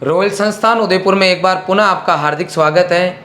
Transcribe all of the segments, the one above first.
Royal संस्थान उदयपुर में एक बार पुनः आपका हार्दिक स्वागत है।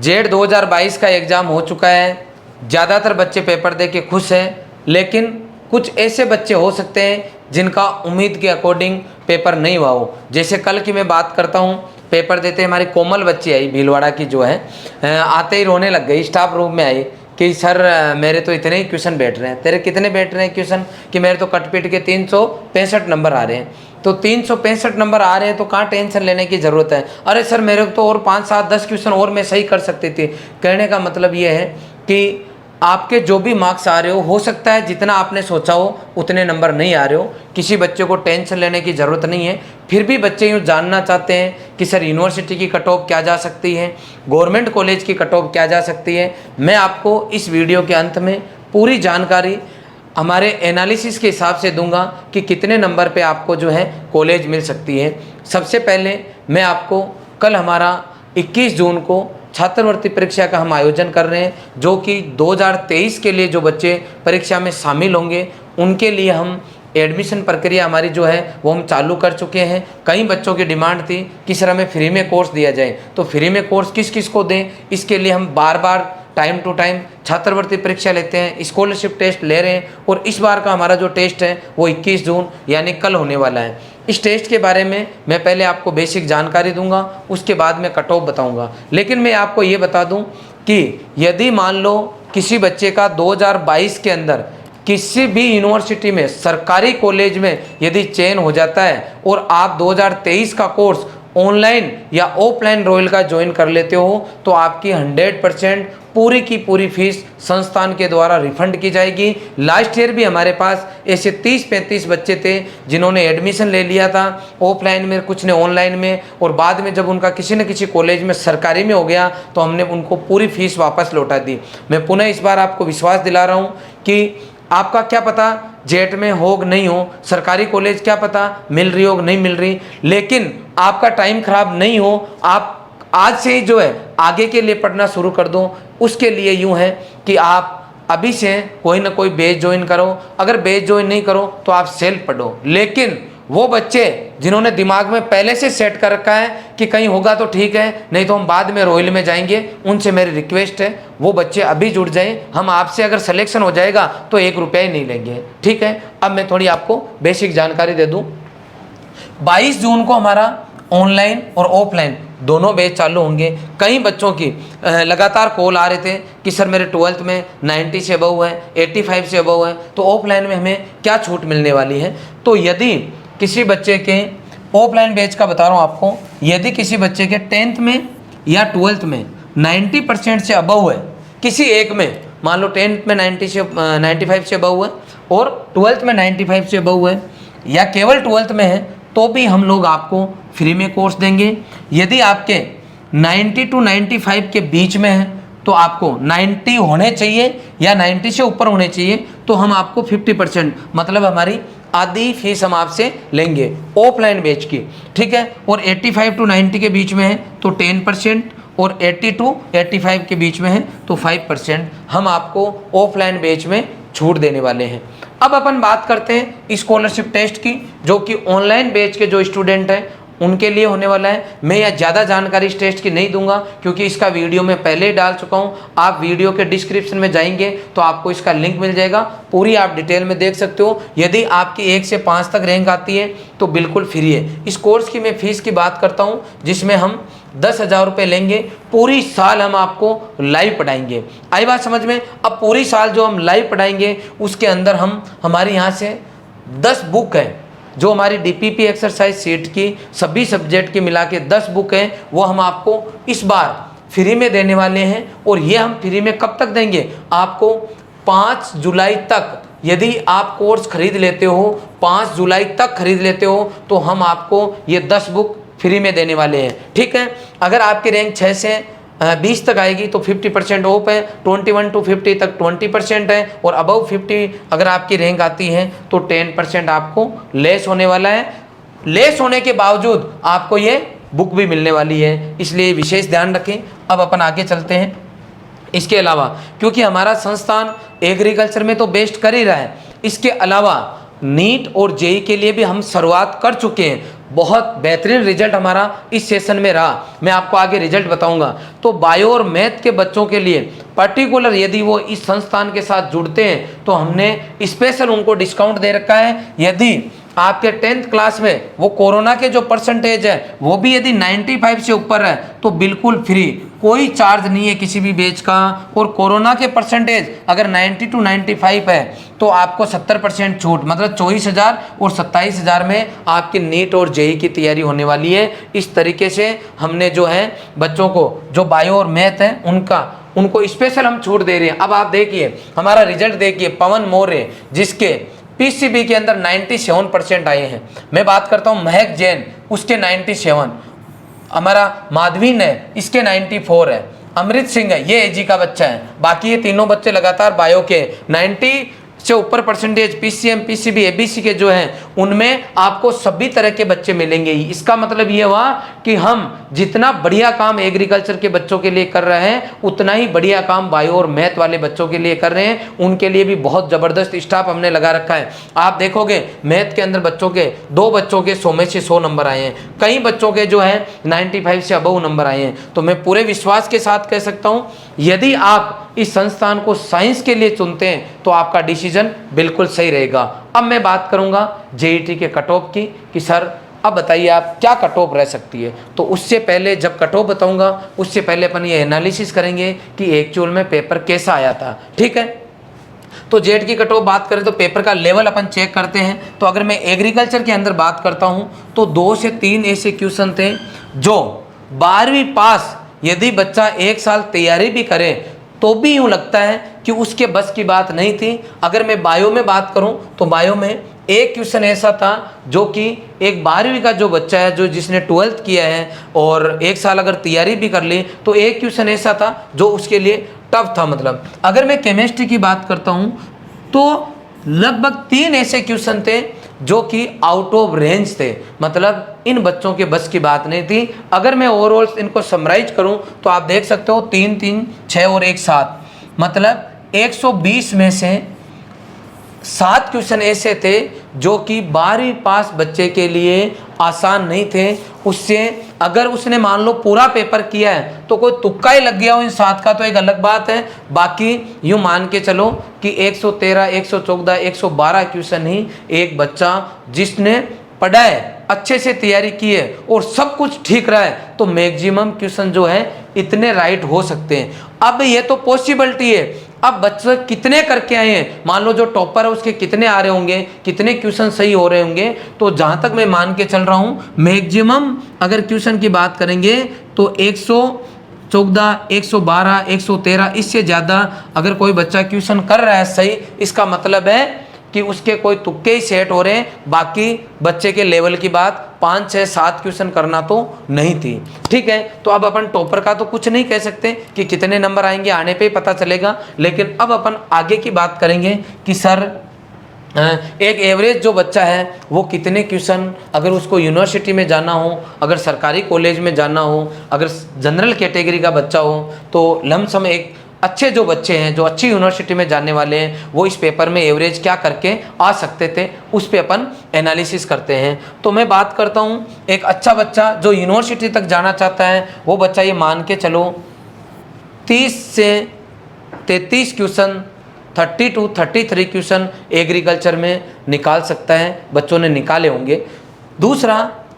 जेड 2022 का एग्ज़ाम हो चुका है। ज़्यादातर बच्चे पेपर दे के खुश हैं, लेकिन कुछ ऐसे बच्चे हो सकते हैं जिनका उम्मीद के अकॉर्डिंग पेपर नहीं हुआ हो। जैसे कल की मैं बात करता हूँ, पेपर देते हमारी कोमल बच्ची आई भीलवाड़ा की, जो है आते ही रोने लग गई। स्टाफ रूम में आई कि सर मेरे तो इतने ही क्वेश्चन बैठ रहे हैं। तेरे कितने बैठ रहे हैं क्वेश्चन? कि मेरे तो कट पीट के 365 नंबर आ रहे हैं। तो 365 नंबर आ रहे हैं तो कहाँ टेंशन लेने की ज़रूरत है? अरे सर मेरे को तो और 5, 7, 10 क्वेश्चन और मैं सही कर सकती थी। कहने का मतलब ये है कि आपके जो भी मार्क्स आ रहे हो सकता है जितना आपने सोचा हो उतने नंबर नहीं आ रहे हो। किसी बच्चे को टेंशन लेने की ज़रूरत नहीं है। फिर भी बच्चे यूँ जानना चाहते हैं कि सर यूनिवर्सिटी की कट ऑफ क्या जा सकती है, गवर्नमेंट कॉलेज की कट ऑफ क्या जा सकती है। मैं आपको इस वीडियो के अंत में पूरी जानकारी हमारे एनालिसिस के हिसाब से दूंगा कि कितने नंबर पे आपको जो है कॉलेज मिल सकती है। सबसे पहले मैं आपको कल हमारा 21 जून को छात्रवृत्ति परीक्षा का हम आयोजन कर रहे हैं, जो कि 2023 के लिए जो बच्चे परीक्षा में शामिल होंगे उनके लिए हम एडमिशन प्रक्रिया हमारी जो है वो हम चालू कर चुके हैं। कई बच्चों की डिमांड थी कि सर हमें फ्री में कोर्स दिया जाए, तो फ्री में कोर्स किस किस को दें, इसके लिए हम बार बार टाइम टू टाइम छात्रवृत्ति परीक्षा लेते हैं, स्कॉलरशिप टेस्ट ले रहे हैं। और इस बार का हमारा जो टेस्ट है वो 21 जून यानी कल होने वाला है। इस टेस्ट के बारे में मैं पहले आपको बेसिक जानकारी दूंगा, उसके बाद मैं कट ऑफ बताऊंगा। लेकिन मैं आपको ये बता दूं कि यदि मान लो किसी बच्चे का 2022 के अंदर किसी भी यूनिवर्सिटी में सरकारी कॉलेज में यदि चयन हो जाता है और आप 2023 का कोर्स ऑनलाइन या ऑफलाइन रॉयल का ज्वाइन कर लेते हो, तो आपकी 100% पूरी की पूरी फीस संस्थान के द्वारा रिफंड की जाएगी। लास्ट ईयर भी हमारे पास ऐसे 30-35 बच्चे थे जिन्होंने एडमिशन ले लिया था ऑफलाइन में, कुछ ने ऑनलाइन में, और बाद में जब उनका किसी न किसी कॉलेज में सरकारी में हो गया तो हमने उनको पूरी फीस वापस लौटा दी। मैं पुनः इस बार आपको विश्वास दिला रहा हूँ कि आपका क्या पता जेट में हो नहीं हो, सरकारी कॉलेज क्या पता मिल रही हो नहीं मिल रही, लेकिन आपका टाइम खराब नहीं हो। आप आज से ही जो है आगे के लिए पढ़ना शुरू कर दो। उसके लिए यूँ है कि आप अभी से कोई ना कोई बैच ज्वाइन करो। अगर बैच ज्वाइन नहीं करो तो आप सेल्फ पढ़ो। लेकिन वो बच्चे जिन्होंने दिमाग में पहले से सेट कर रखा है कि कहीं होगा तो ठीक है, नहीं तो हम बाद में रॉयल में जाएंगे, उनसे मेरी रिक्वेस्ट है वो बच्चे अभी जुड़ जाएं। हम आपसे अगर सिलेक्शन हो जाएगा तो 1 रुपया ही नहीं लेंगे, ठीक है। अब मैं थोड़ी आपको बेसिक जानकारी दे दूं। 22 जून को हमारा ऑनलाइन और ऑफलाइन दोनों बैच चालू होंगे। कई बच्चों की लगातार कॉल आ रहे थे कि सर मेरे 12th में 90 से अबव है, 85 से अबव है, तो ऑफलाइन में हमें क्या छूट मिलने वाली है। तो यदि किसी बच्चे के ऑफलाइन बैच का बता रहा हूँ आपको, यदि किसी बच्चे के 10th में या 12th में 90% से अबव है, किसी एक में मान लो 10th में 95 से अबव है और 12th में 95 से अबव है, या केवल 12th में है, तो भी हम लोग आपको फ्री में कोर्स देंगे। यदि आपके 90 to 95 के बीच में है तो आपको 90 होने चाहिए या 90 से ऊपर होने चाहिए, तो हम आपको 50% मतलब हमारी आधी फीस हम आपसे लेंगे ऑफलाइन बैच की, ठीक है। और 85 to 90 के बीच में है तो 10%, और 80 to 85 के बीच में है तो 5% हम आपको ऑफलाइन बैच में छूट देने वाले हैं। अब अपन बात करते हैं स्कॉलरशिप टेस्ट की, जो कि ऑनलाइन बैच के जो स्टूडेंट हैं उनके लिए होने वाला है। मैं यह ज़्यादा जानकारी इस टेस्ट की नहीं दूंगा क्योंकि इसका वीडियो मैं पहले ही डाल चुका हूं। आप वीडियो के डिस्क्रिप्शन में जाएंगे तो आपको इसका लिंक मिल जाएगा, पूरी आप डिटेल में देख सकते हो। यदि आपकी 1 से 5 तक रैंक आती है तो बिल्कुल फ्री है। इस कोर्स की मैं फ़ीस की बात करता हूँ जिसमें हम 10,000 रुपये लेंगे। पूरी साल हम आपको लाइव पढ़ाएंगे। आई बात समझ में? अब पूरी साल जो हम लाइव पढ़ाएंगे उसके अंदर हम हमारे यहाँ से 10 बुक है, जो हमारी DPP एक्सरसाइज सीट की सभी सब्जेक्ट की मिला के 10 बुक हैं, वो हम आपको इस बार फ्री में देने वाले हैं। और ये हम फ्री में कब तक देंगे? आपको 5 जुलाई तक। यदि आप कोर्स खरीद लेते हो, 5 जुलाई तक खरीद लेते हो, तो हम आपको ये 10 बुक फ्री में देने वाले हैं, ठीक है। अगर आपकी रैंक 6 से 20 तक आएगी तो 50% ऑफ है, 21 to 50 तक 20% है, और अबव 50 अगर आपकी रैंक आती है तो 10% आपको लेस होने वाला है। लेस होने के बावजूद आपको ये बुक भी मिलने वाली है, इसलिए विशेष ध्यान रखें। अब अपन आगे चलते हैं। इसके अलावा क्योंकि हमारा संस्थान एग्रीकल्चर में तो बेस्ट कर ही रहा है, इसके अलावा नीट और जेई के लिए भी हम शुरुआत कर चुके हैं। बहुत बेहतरीन रिजल्ट हमारा इस सेशन में रहा। मैं आपको आगे रिजल्ट बताऊंगा। तो बायो और मैथ के बच्चों के लिए पर्टिकुलर यदि वो इस संस्थान के साथ जुड़ते हैं तो हमने स्पेशल उनको डिस्काउंट दे रखा है। यदि आपके 10th क्लास में वो कोरोना के जो परसेंटेज है वो भी यदि 95 से ऊपर है तो बिल्कुल फ्री, कोई चार्ज नहीं है किसी भी बैच का। और कोरोना के परसेंटेज अगर 90 to 95 है तो आपको 70% छूट, मतलब 24,000 और 27,000 में आपकी नीट और जेई की तैयारी होने वाली है। इस तरीके से हमने जो है बच्चों को जो बायो और मैथ है उनको स्पेशल हम छूट दे रहे हैं। अब आप देखिए हमारा रिजल्ट देखिए, पवन मौर्य जिसके पीसीबी के अंदर 97% आए हैं। मैं बात करता हूँ महक जैन, उसके 97, हमारा माधवीन है इसके 94 है, अमृत सिंह है ये एजी का बच्चा है। बाकी ये तीनों बच्चे लगातार बायो के 90 से ऊपर परसेंटेज, पीसीएम पीसीबी एबीसी के जो हैं उनमें आपको सभी तरह के बच्चे मिलेंगे ही। इसका मतलब ये हुआ कि हम जितना बढ़िया काम एग्रीकल्चर के बच्चों के लिए कर रहे हैं उतना ही बढ़िया काम बायो और मैथ वाले बच्चों के लिए कर रहे हैं। उनके लिए भी बहुत ज़बरदस्त स्टाफ हमने लगा रखा है। आप देखोगे मैथ के अंदर बच्चों के 2 बच्चों के 100 में से 100 नंबर आए हैं, कई बच्चों के जो है 95 से अबव नंबर आए हैं। तो मैं पूरे विश्वास के साथ कह सकता हूँ यदि आप इस संस्थान को साइंस के लिए चुनते हैं तो आपका डिसीजन बिल्कुल सही रहेगा। अब मैं बात करूंगा जेईटी के कट ऑफ की कि सर अब बताइए आप क्या कट ऑफ रह सकती है। तो उससे पहले जब कट ऑफ बताऊंगा उससे पहले अपन ये एनालिसिस करेंगे कि एक्चुअल में पेपर कैसा आया था। ठीक है, तो जेट की कट ऑफ बात करें तो पेपर का लेवल अपन चेक करते हैं। तो अगर मैं एग्रीकल्चर के अंदर बात करता हूं तो 2 से 3 ऐसे क्वेश्चन थे जो 12वीं पास यदि बच्चा 1 साल तैयारी भी करे तो भी यूँ लगता है कि उसके बस की बात नहीं थी। अगर मैं बायो में बात करूं तो बायो में एक क्वेश्चन ऐसा था जो कि एक 12वीं का जो बच्चा है जो जिसने 12th किया है और 1 साल अगर तैयारी भी कर ली तो एक क्वेश्चन ऐसा था जो उसके लिए टफ था। मतलब अगर मैं केमिस्ट्री की बात करता हूं तो लगभग 3 ऐसे क्वेश्चन थे जो कि आउट ऑफ रेंज थे, मतलब इन बच्चों के बस की बात नहीं थी। अगर मैं ओवरऑल इनको समराइज करूं तो आप देख सकते हो 3 3 6 और 1 7, मतलब 120 में से 7 क्वेश्चन ऐसे थे जो कि 12वीं पास बच्चे के लिए आसान नहीं थे। उससे अगर उसने मान लो पूरा पेपर किया है तो कोई तुक्का ही लग गया हो इन 7 का तो एक अलग बात है। बाकी यूँ मान के चलो कि 113 114 112 क्वेश्चन ही एक बच्चा जिसने पढ़ा है, अच्छे से तैयारी की है और सब कुछ ठीक रहा है तो मैक्सिमम क्वेश्चन जो है इतने राइट हो सकते हैं। अब ये तो पॉसिबिलिटी है, अब बच्चे कितने करके आए हैं, मान लो जो टॉपर है उसके कितने आ रहे होंगे, कितने क्वेश्चन सही हो रहे होंगे। तो जहाँ तक मैं मान के चल रहा हूँ मैक्सिमम अगर क्वेश्चन की बात करेंगे तो 114 112 113 इससे ज़्यादा अगर कोई बच्चा क्वेश्चन कर रहा है सही, इसका मतलब है कि उसके कोई तुक्के ही सेट हो रहे हैं। बाकी बच्चे के लेवल की बात 5 6 7 क्वेश्चन करना तो नहीं थी। ठीक है, तो अब अपन टॉपर का तो कुछ नहीं कह सकते कि कितने नंबर आएंगे, आने पे ही पता चलेगा। लेकिन अब अपन आगे की बात करेंगे कि सर एक एवरेज जो बच्चा है वो कितने क्वेश्चन, अगर उसको यूनिवर्सिटी में जाना हो, अगर सरकारी कॉलेज में जाना हो, अगर जनरल कैटेगरी का बच्चा हो तो लमसम एक अच्छे जो बच्चे हैं जो अच्छी यूनिवर्सिटी में जाने वाले हैं वो इस पेपर में एवरेज क्या करके आ सकते थे, उस पे अपन एनालिसिस करते हैं। तो मैं बात करता हूँ एक अच्छा बच्चा जो यूनिवर्सिटी तक जाना चाहता है वो बच्चा ये मान के चलो 30 से 33 क्वेश्चन 30 to 33 क्वेश्चन एग्रीकल्चर में निकाल सकता है, बच्चों ने निकाले होंगे। दूसरा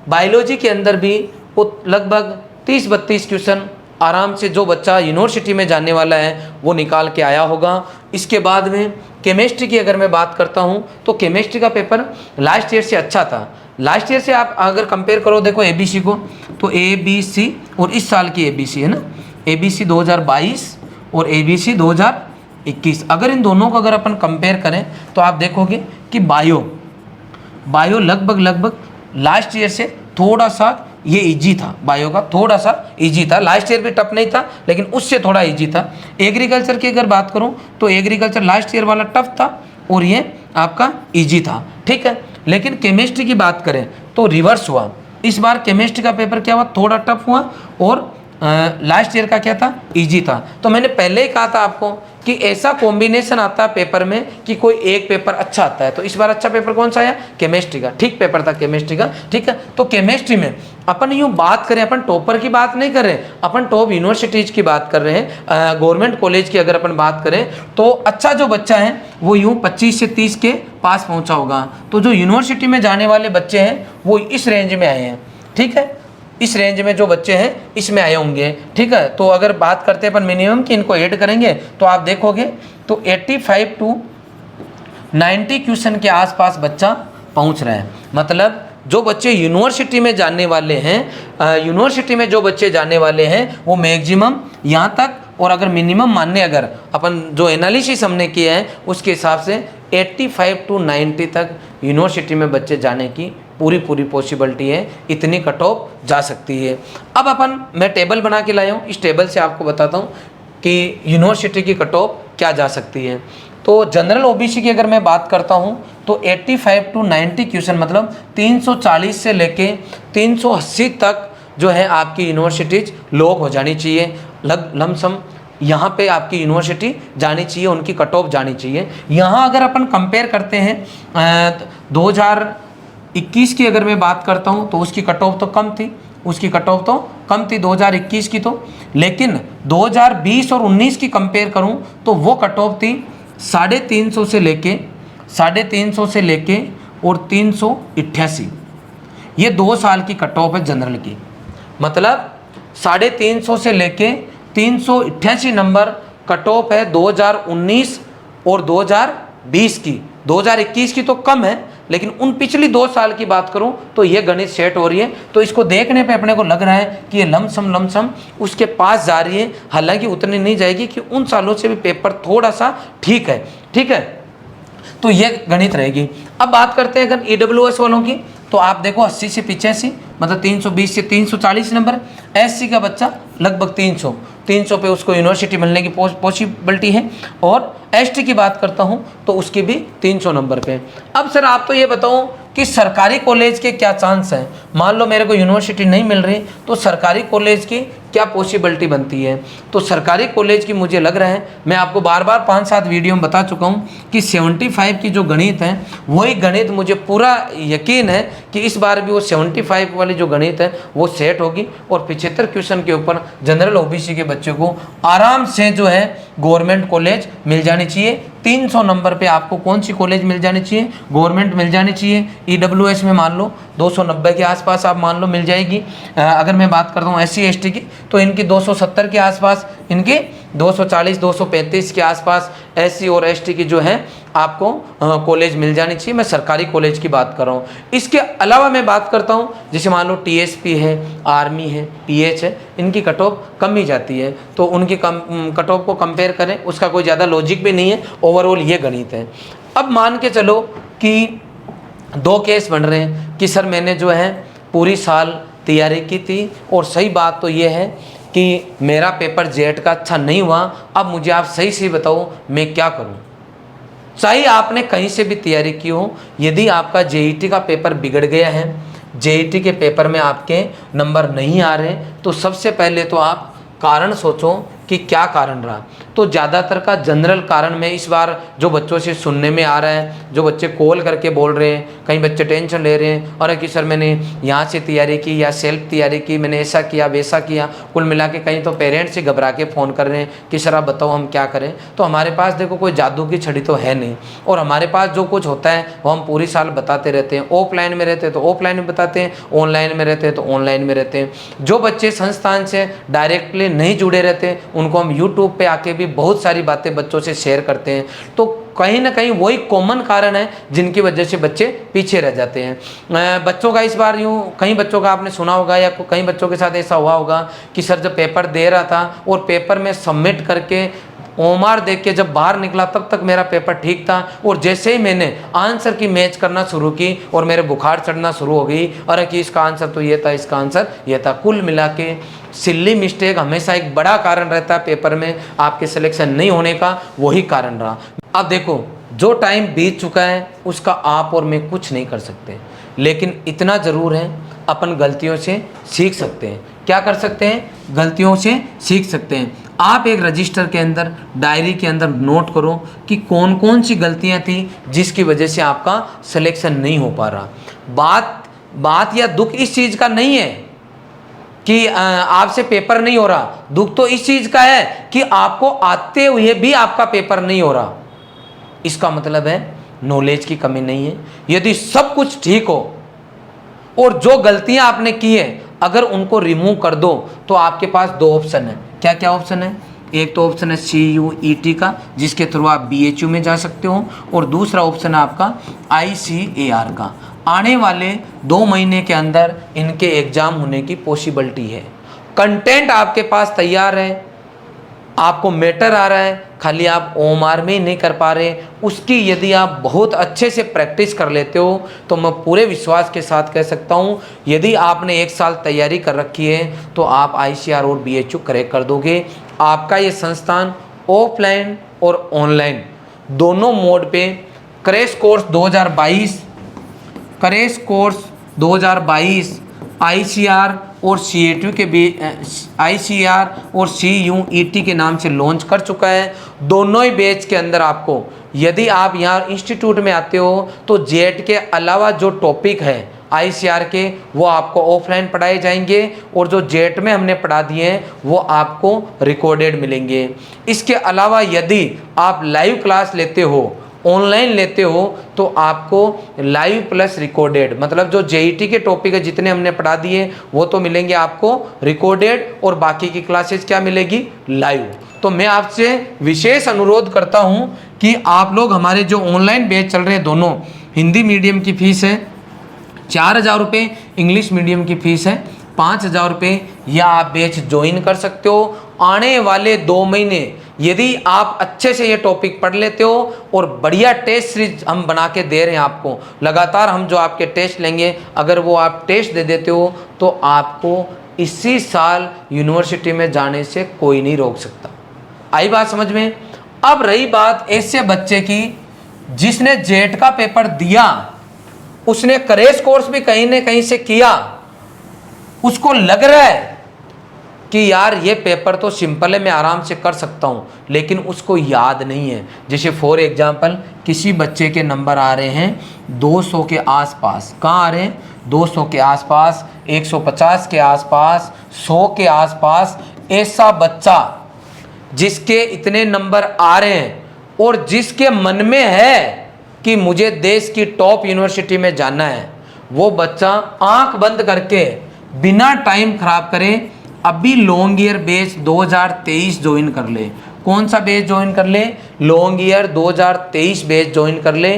बायोलॉजी के अंदर भी वो लगभग 30-32 क्वेश्चन आराम से जो बच्चा यूनिवर्सिटी में जाने वाला है वो निकाल के आया होगा। इसके बाद में केमिस्ट्री की अगर मैं बात करता हूँ तो केमिस्ट्री का पेपर लास्ट ईयर से अच्छा था। लास्ट ईयर से आप अगर कंपेयर करो देखो एबीसी को तो एबीसी और इस साल की एबीसी है ना, एबीसी 2022 और एबीसी 2021, अगर इन दोनों को अगर अपन कंपेयर करें तो आप देखोगे कि बायो लगभग लास्ट ईयर से थोड़ा सा ये इजी था, बायो का थोड़ा सा इजी था। लास्ट ईयर भी टफ नहीं था लेकिन उससे थोड़ा इजी था। एग्रीकल्चर की अगर बात करूं तो एग्रीकल्चर लास्ट ईयर वाला टफ था और ये आपका इजी था। ठीक है, लेकिन केमिस्ट्री की बात करें तो रिवर्स हुआ। इस बार केमिस्ट्री का पेपर क्या हुआ, थोड़ा टफ हुआ और लास्ट ईयर का क्या था, इजी था। तो मैंने पहले ही कहा था आपको कि ऐसा कॉम्बिनेशन आता है पेपर में कि कोई एक पेपर अच्छा आता है। तो इस बार अच्छा पेपर कौन सा आया, केमिस्ट्री का, ठीक पेपर था केमिस्ट्री का, ठीक है। तो केमिस्ट्री में अपन यूँ बात करें, अपन टॉपर की बात नहीं कर रहे, अपन टॉप यूनिवर्सिटीज़ की बात कर रहे हैं। गवर्नमेंट कॉलेज की अगर अपन बात करें तो अच्छा जो बच्चा है वो यूँ 25 से 30 के पास पहुँचा होगा। तो जो यूनिवर्सिटी में जाने वाले बच्चे हैं वो इस रेंज में आए हैं, ठीक है, इस रेंज में जो बच्चे हैं इसमें आए होंगे, ठीक है। तो अगर बात करते हैं अपन मिनिमम कि इनको ऐड करेंगे तो आप देखोगे तो 85 टू 90 क्वेश्चन के आसपास बच्चा पहुंच रहा है। मतलब जो बच्चे यूनिवर्सिटी में जाने वाले हैं, यूनिवर्सिटी में जो बच्चे जाने वाले हैं वो मैक्सिमम यहाँ तक, और अगर मिनिमम मानने अगर अपन जो एनालिसिस हमने किया है उसके हिसाब से 85 टू 90 तक यूनिवर्सिटी में बच्चे जाने की पूरी पॉसिबिलिटी है, इतनी कट ऑफ जा सकती है। अब अपन मैं टेबल बना के लाया हूँ, इस टेबल से आपको बताता हूँ कि यूनिवर्सिटी की कट ऑफ क्या जा सकती है। तो जनरल ओबीसी की अगर मैं बात करता हूँ तो 85 टू 90 क्वेश्चन मतलब 340 से लेके 380 तक जो है आपकी यूनिवर्सिटीज लॉक हो जानी चाहिए, लमसम यहाँ पे आपकी यूनिवर्सिटी जानी चाहिए, उनकी कट ऑफ जानी चाहिए। यहाँ अगर अपन कंपेयर करते हैं 2021 की अगर मैं बात करता हूँ तो उसकी कट ऑफ तो कम थी, उसकी कट ऑफ तो कम थी 2021 की तो, लेकिन 2020 और 19 की कंपेयर करूँ तो वो कट ऑफ थी 350 से लेके और 388। ये 2 साल की कट ऑफ है जनरल की। मतलब 350 से लेके 388 नंबर कट ऑफ है 2019 और 2020 की। 2021 की तो कम है, लेकिन उन पिछली 2 साल की बात करूं तो ये गणित सेट हो रही है। तो इसको देखने पे अपने को लग रहा है कि ये लमसम उसके पास जा रही है, हालांकि उतनी नहीं जाएगी कि उन सालों से भी पेपर थोड़ा सा ठीक है, ठीक है। तो ये गणित रहेगी। अब बात करते हैं अगर EWS वालों की, तो आप देखो 80 से 85 मतलब 320 से 340 नंबर। SC का बच्चा लगभग 300 पे उसको यूनिवर्सिटी मिलने की पॉसिबिलिटी है। और ST की बात करता हूँ तो उसकी भी 300 नंबर पे। अब सर आप तो ये बताओ कि सरकारी कॉलेज के क्या चांस हैं। मान लो मेरे को यूनिवर्सिटी नहीं मिल रही तो सरकारी कॉलेज की क्या पॉसिबिलिटी बनती है। तो सरकारी कॉलेज की मुझे लग रहा है, मैं आपको बार 5-7 वीडियो में बता चुका हूँ कि 75 की जो गणित है वही गणित मुझे पूरा यकीन है कि इस बार भी वो 75 वाली जो गणित है वो सेट होगी। और 75 क्वेश्चन के ऊपर जनरल ओबीसी के बच्चों को आराम से जो है गवर्नमेंट कॉलेज मिल जानी चाहिए। 300 नंबर पे आपको कौन सी कॉलेज मिल जानी चाहिए, गवर्नमेंट मिल जानी चाहिए। EWS में मान लो 290 के आसपास आप मान लो मिल जाएगी। अगर मैं बात करता हूँ SC ST की तो इनकी 270 के आसपास, इनकी 240-235 के आसपास SC और ST की जो है आपको कॉलेज मिल जानी चाहिए। मैं सरकारी कॉलेज की बात कर रहा हूँ। इसके अलावा मैं बात करता हूँ जैसे मान लो TSP है, आर्मी है, PH है, इनकी कट ऑफ कम ही जाती है। तो उनकी कट ऑफ को कंपेयर करें उसका कोई ज़्यादा लॉजिक भी नहीं है, ओवरऑल ये गणित है। अब मान के चलो कि 2 केस बन रहे हैं कि सर मैंने जो है पूरी साल तैयारी की थी और सही बात तो ये है कि मेरा पेपर जेट का अच्छा नहीं हुआ, अब मुझे आप सही से बताओ मैं क्या करूं। चाहे आपने कहीं से भी तैयारी की हो, यदि आपका JET का पेपर बिगड़ गया है, JET के पेपर में आपके नंबर नहीं आ रहे, तो सबसे पहले तो आप कारण सोचो कि क्या कारण रहा। तो ज़्यादातर का जनरल कारण में इस बार जो बच्चों से सुनने में आ रहा है, जो बच्चे कॉल करके बोल रहे हैं, कई बच्चे टेंशन ले रहे हैं, और कि सर मैंने यहाँ से तैयारी की या सेल्फ तैयारी की, मैंने ऐसा किया वैसा किया। कुल मिला के कहीं तो पेरेंट्स से घबरा के फ़ोन कर रहे हैं कि सर आप बताओ हम क्या करें। तो हमारे पास देखो कोई जादू की छड़ी तो है नहीं, और हमारे पास जो कुछ होता है वो हम पूरी साल बताते रहते हैं। ऑफलाइन में रहते हैं तो ऑफलाइन में बताते हैं, ऑनलाइन में रहते हैं तो ऑनलाइन में रहते हैं। जो बच्चे संस्थान से डायरेक्टली नहीं जुड़े रहते उनको हम यूट्यूब पे आके भी बहुत सारी बातें बच्चों से शेयर करते हैं। तो कहीं ना कहीं वही कॉमन कारण है जिनकी वजह से बच्चे पीछे रह जाते हैं। बच्चों का इस बार यूँ कई बच्चों का आपने सुना होगा या कई बच्चों के साथ ऐसा हुआ होगा कि सर जब पेपर दे रहा था और पेपर में सबमिट करके ओमार देख के जब बाहर निकला तब तक मेरा पेपर ठीक था, और जैसे ही मैंने आंसर की मैच करना शुरू की और मेरे बुखार चढ़ना शुरू हो गई, अरे कि इसका आंसर तो ये था, इसका आंसर ये था। कुल मिला के सिल्ली मिस्टेक हमेशा एक बड़ा कारण रहता है पेपर में आपके सिलेक्शन नहीं होने का, वही कारण रहा। अब देखो जो टाइम बीत चुका है उसका आप और मैं कुछ नहीं कर सकते, लेकिन इतना ज़रूर है अपन गलतियों से सीख सकते हैं। क्या कर सकते हैं गलतियों से सीख सकते हैं। आप एक रजिस्टर के अंदर, डायरी के अंदर नोट करो कि कौन कौन सी गलतियां थी जिसकी वजह से आपका सिलेक्शन नहीं हो पा रहा। बात या दुख इस चीज़ का नहीं है कि आपसे पेपर नहीं हो रहा, दुख तो इस चीज़ का है कि आपको आते हुए भी आपका पेपर नहीं हो रहा। इसका मतलब है नॉलेज की कमी नहीं है। यदि सब कुछ ठीक हो और जो गलतियां आपने की है अगर उनको रिमूव कर दो तो आपके पास दो ऑप्शन है। क्या क्या ऑप्शन है? एक तो ऑप्शन है CUET का, जिसके थ्रू आप BHU में जा सकते हो, और दूसरा ऑप्शन है आपका ICAR का। आने वाले 2 महीने के अंदर इनके एग्जाम होने की पॉसिबिलिटी है। कंटेंट आपके पास तैयार है, आपको मैटर आ रहा है, खाली आप OMR में ही नहीं कर पा रहे। उसकी यदि आप बहुत अच्छे से प्रैक्टिस कर लेते हो तो मैं पूरे विश्वास के साथ कह सकता हूँ, यदि आपने 1 साल तैयारी कर रखी है तो आप ICAR और BHU क्रैक कर दोगे। आपका ये संस्थान ऑफलाइन और ऑनलाइन दोनों मोड पे क्रैश कोर्स 2022 ICAR और CUET के भी ICAR और CUET के नाम से लॉन्च कर चुका है। दोनों ही बैच के अंदर आपको, यदि आप यहाँ इंस्टीट्यूट में आते हो तो जेट के अलावा जो टॉपिक है ICAR के वो आपको ऑफलाइन पढ़ाए जाएंगे, और जो जेट में हमने पढ़ा दिए हैं वो आपको रिकॉर्डेड मिलेंगे। इसके अलावा यदि आप लाइव क्लास लेते हो, ऑनलाइन लेते हो, तो आपको लाइव प्लस रिकॉर्डेड, मतलब जो JET के टॉपिक है जितने हमने पढ़ा दिए वो तो मिलेंगे आपको रिकॉर्डेड, और बाकी की क्लासेस क्या मिलेगी? लाइव। तो मैं आपसे विशेष अनुरोध करता हूं कि आप लोग हमारे जो ऑनलाइन बैच चल रहे हैं, दोनों हिंदी मीडियम की फीस है 4,000 रुपये, इंग्लिश मीडियम की फीस है 5,000 रुपये, या आप बैच ज्वाइन कर सकते हो। आने वाले 2 महीने यदि आप अच्छे से ये टॉपिक पढ़ लेते हो, और बढ़िया टेस्ट सीरीज हम बना के दे रहे हैं आपको, लगातार हम जो आपके टेस्ट लेंगे, अगर वो आप टेस्ट दे देते हो तो आपको इसी साल यूनिवर्सिटी में जाने से कोई नहीं रोक सकता। आई बात समझ में? अब रही बात ऐसे बच्चे की जिसने जेट का पेपर दिया, उसने क्रैश कोर्स भी कहीं ना कहीं से किया, उसको लग रहा है कि यार ये पेपर तो सिंपल है, मैं आराम से कर सकता हूँ, लेकिन उसको याद नहीं है। जैसे फॉर एग्जांपल किसी बच्चे के नंबर आ रहे हैं 200 के आसपास, कहाँ आ रहे हैं? 200 के आसपास, 150 के आसपास, 100 के आसपास। ऐसा बच्चा जिसके इतने नंबर आ रहे हैं और जिसके मन में है कि मुझे देश की टॉप यूनिवर्सिटी में जाना है, वो बच्चा आंख बंद करके बिना टाइम खराब करे अभी लॉन्ग ईयर बैच 2023 ज्वाइन कर ले। कौन सा बैच ज्वाइन कर ले? लॉन्ग ईयर 2023 बैच ज्वाइन कर ले।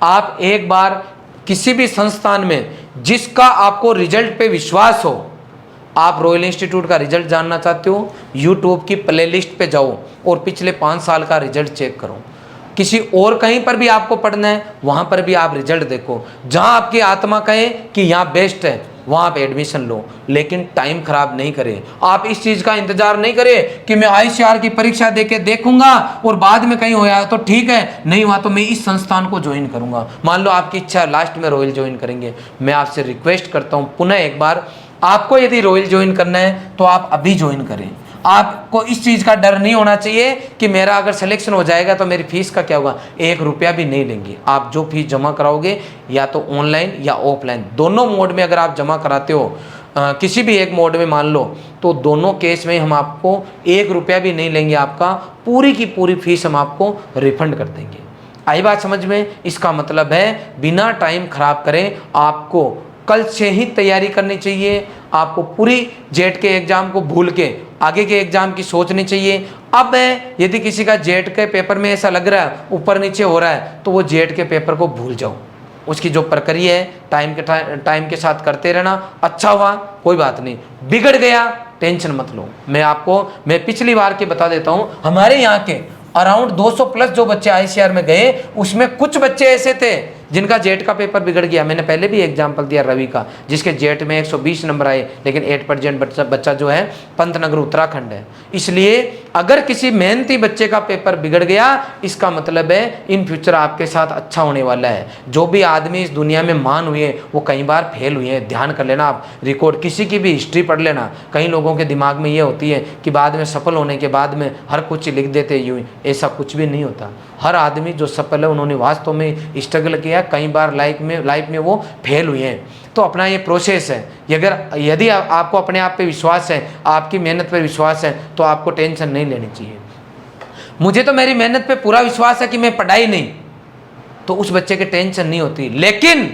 आप एक बार किसी भी संस्थान में जिसका आपको रिजल्ट पे विश्वास हो, आप रॉयल इंस्टीट्यूट का रिजल्ट जानना चाहते हो, यूट्यूब की प्लेलिस्ट पे जाओ और पिछले 5 साल का रिजल्ट चेक करो। किसी और कहीं पर भी आपको पढ़ना है, वहाँ पर भी आप रिजल्ट देखो। जहाँ आपकी आत्मा कहे कि यहाँ बेस्ट है, वहाँ पे एडमिशन लो, लेकिन टाइम खराब नहीं करें। आप इस चीज़ का इंतजार नहीं करें कि मैं ICAR की परीक्षा देके देखूंगा और बाद में कहीं होया तो ठीक है, नहीं हुआ तो मैं इस संस्थान को ज्वाइन करूंगा। मान लो आपकी इच्छा लास्ट में रॉयल ज्वाइन करेंगे, मैं आपसे रिक्वेस्ट करता हूँ पुनः एक बार, आपको यदि रॉयल ज्वाइन करना है तो आप अभी ज्वाइन करें। आपको इस चीज़ का डर नहीं होना चाहिए कि मेरा अगर सिलेक्शन हो जाएगा तो मेरी फीस का क्या होगा। 1 रुपया भी नहीं लेंगे। आप जो फीस जमा कराओगे या तो ऑनलाइन या ऑफलाइन, दोनों मोड में अगर आप जमा कराते हो, किसी भी एक मोड में मान लो, तो दोनों केस में हम आपको 1 रुपया भी नहीं लेंगे। आपका पूरी की पूरी फीस हम आपको रिफंड कर देंगे। आई बात समझ में? इसका मतलब है बिना टाइम खराब करें, आपको कल से ही तैयारी करनी चाहिए। आपको पूरी जेट के एग्जाम को भूल के आगे के एग्जाम की सोचनी चाहिए। अब यदि किसी का जेट के पेपर में ऐसा लग रहा है ऊपर नीचे हो रहा है, तो वो जेट के पेपर को भूल जाओ। उसकी जो प्रक्रिया है टाइम के साथ करते रहना। अच्छा हुआ कोई बात नहीं, बिगड़ गया टेंशन मत लो। मैं पिछली बार के बता देता हूँ, हमारे यहाँ के अराउंड 200 प्लस जो बच्चे ICAR में गए, उसमें कुछ बच्चे ऐसे थे जिनका जेट का पेपर बिगड़ गया। मैंने पहले भी एग्जांपल दिया रवि का, जिसके जेट में 120 नंबर आए, लेकिन 8% बच्चा जो है पंतनगर उत्तराखंड है। इसलिए अगर किसी मेहनती बच्चे का पेपर बिगड़ गया, इसका मतलब है इन फ्यूचर आपके साथ अच्छा होने वाला है। जो भी आदमी इस दुनिया में महान हुए वो कई बार फेल हुए हैं। ध्यान कर लेना, आप रिकॉर्ड किसी की भी हिस्ट्री पढ़ लेना। कई लोगों के दिमाग में ये होती है कि बाद में सफल होने के बाद में हर कुछ लिख देते यूँ, ऐसा कुछ भी नहीं होता। हर आदमी जो सफल है उन्होंने वास्तव में स्ट्रगल किया, कई बार लाइफ में वो फेल हुए हैं। तो अपना ये प्रोसेस है। यदि आपको अपने आप पे विश्वास है, आपकी मेहनत पे विश्वास है, तो आपको टेंशन नहीं लेनी चाहिए। मुझे तो मेरी मेहनत पे पूरा विश्वास है कि मैं पढ़ाई नहीं, तो उस बच्चे के टेंशन नहीं होती। लेकिन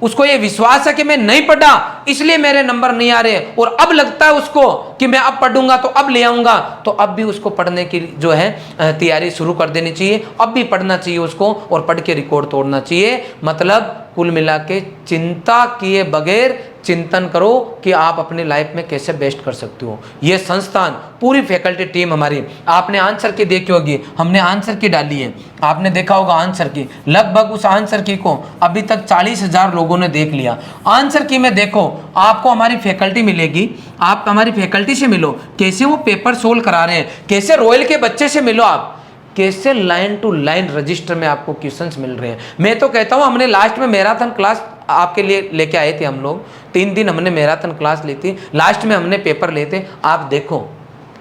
उसको ये विश्वास है कि मैं नहीं पढ़ा इसलिए मेरे नंबर नहीं आ रहे, और अब लगता है उसको कि मैं अब पढ़ूंगा तो अब ले आऊंगा, तो अब भी उसको पढ़ने की जो है तैयारी शुरू कर देनी चाहिए। अब भी पढ़ना चाहिए उसको, और पढ़ के रिकॉर्ड तोड़ना चाहिए। मतलब कुल मिला के चिंता किए बगैर चिंतन करो कि आप अपनी लाइफ में कैसे बेस्ट कर सकते हो। ये संस्थान, पूरी फैकल्टी टीम हमारी, आपने आंसर की देखी होगी, हमने आंसर की डाली है, आपने देखा होगा आंसर की। लगभग उस आंसर की को अभी तक 40,000 लोगों ने देख लिया। आंसर की में देखो, आपको हमारी फैकल्टी मिलेगी, आप हमारी फैकल्टी से मिलो, कैसे वो पेपर सोल्व करा रहे हैं, कैसे रॉयल के बच्चे से मिलो, आप कैसे लाइन टू लाइन रजिस्टर में आपको क्वेश्चंस मिल रहे हैं। मैं तो कहता हूं, हमने लास्ट में मैराथन क्लास आपके लिए लेके आए थे। हम लोग 3 दिन हमने मैराथन क्लास ली थी, लास्ट में हमने पेपर लिए थे। आप देखो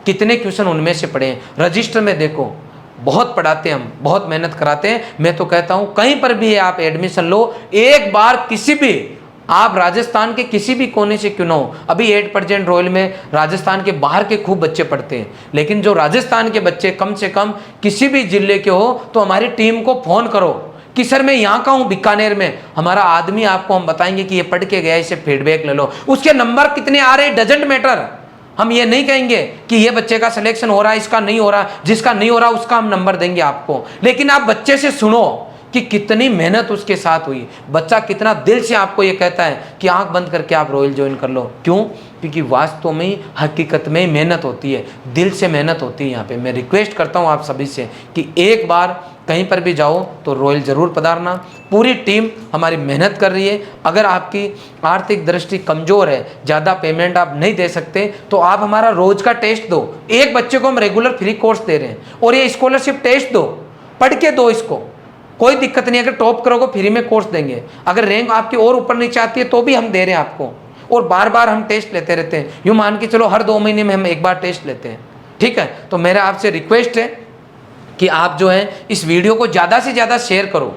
कितने क्वेश्चन उनमें से पढ़े हैं, रजिस्टर में देखो, बहुत पढ़ाते हैं हम, बहुत मेहनत कराते हैं। मैं तो कहता हूं कहीं पर भी आप एडमिशन लो, एक बार किसी भी, आप राजस्थान के किसी भी कोने से क्यों ना हो। अभी 8% रॉयल में राजस्थान के बाहर के खूब बच्चे पढ़ते हैं, लेकिन जो राजस्थान के बच्चे कम से कम किसी भी जिले के हो तो हमारी टीम को फोन करो कि सर मैं यहाँ का हूँ बीकानेर में, हमारा आदमी आपको हम बताएंगे कि ये पढ़ के गया, इसे फीडबैक ले लो। उसके नंबर कितने आ रहे डजंट मैटर। हम ये नहीं कहेंगे कि ये बच्चे का सिलेक्शन हो रहा है, इसका नहीं हो रहा, जिसका नहीं हो रहा उसका हम नंबर देंगे आपको। लेकिन आप बच्चे से सुनो कि कितनी मेहनत उसके साथ हुई, बच्चा कितना दिल से आपको ये कहता है कि आंख बंद करके आप रॉयल ज्वाइन कर लो। क्यों? क्योंकि वास्तव में हकीकत में मेहनत होती है, दिल से मेहनत होती है। यहाँ पे मैं रिक्वेस्ट करता हूँ आप सभी से कि एक बार कहीं पर भी जाओ तो रॉयल ज़रूर पधारना। पूरी टीम हमारी मेहनत कर रही है। अगर आपकी आर्थिक दृष्टि कमज़ोर है, ज़्यादा पेमेंट आप नहीं दे सकते, तो आप हमारा रोज़ का टेस्ट दो। एक बच्चे को हम रेगुलर फ्री कोर्स दे रहे हैं, और ये स्कॉलरशिप टेस्ट दो, पढ़ के दो इसको, कोई दिक्कत नहीं। अगर टॉप करोगे फ्री में कोर्स देंगे, अगर रैंक आपकी और ऊपर नीचे आती है तो भी हम दे रहे हैं आपको, और बार बार हम टेस्ट लेते रहते हैं। यूँ मान के चलो हर 2 महीने में हम एक बार टेस्ट लेते हैं, ठीक है। तो मेरा आपसे रिक्वेस्ट है कि आप जो है इस वीडियो को ज़्यादा से ज़्यादा शेयर करो।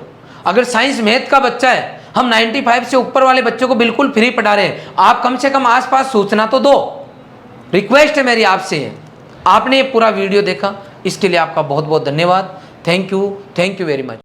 अगर साइंस मैथ का बच्चा है, हम 95 से ऊपर वाले बच्चों को बिल्कुल फ्री पढ़ा रहे हैं, आप कम से कम आसपास सूचना तो दो। रिक्वेस्ट है मेरी आपसे। आपने ये पूरा वीडियो देखा, इसके लिए आपका बहुत बहुत धन्यवाद। Thank you very much.